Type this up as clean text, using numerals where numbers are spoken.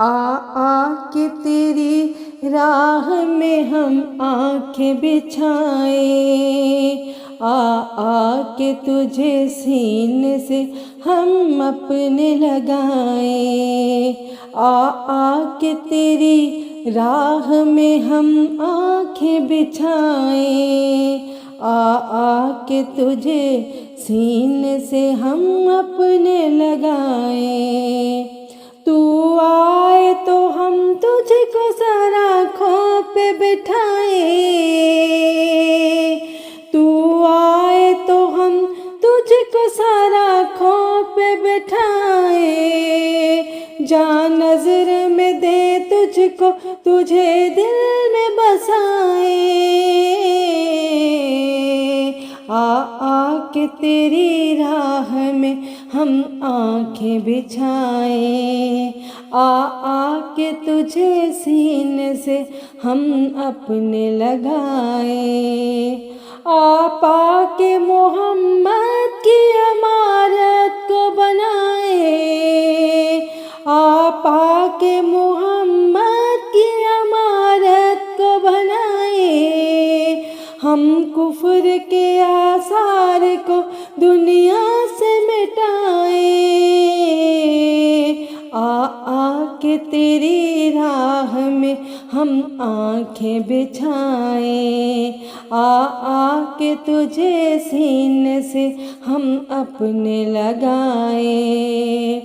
آ کے تیری راہ میں ہم آنکھیں بچھائیں، آ کے تجھے سینے سے ہم اپنے لگائیں، آ کے تیری راہ میں ہم آنکھیں بچھائیں، آ کے تجھے سینے سے ہم اپنے لگائیں۔ تو آئے تو ہم تجھ کو ذرا آنکھوں پہ بٹھائیں، تو آئے تو ہم تجھ کو ذرا آنکھوں پہ بٹھائیں، جان نظر میں دے تجھ کو، تجھے دل میں بسائیں، آ کے تیری راہ میں ہم آنکھیں بچھائیں، آ کے تجھے سینے سے ہم اپنے لگائیں، پاک محمد کی عمارت کو بنائیں، پاک محمد کی عمارت کو بنائیں، ہم کفر کے آثار کو دنیا سے مٹائیں، آ کے تیری راہ میں ہم آنکھیں بچھائیں، آ کے تجھے سینے سے ہم اپنے لگائیں۔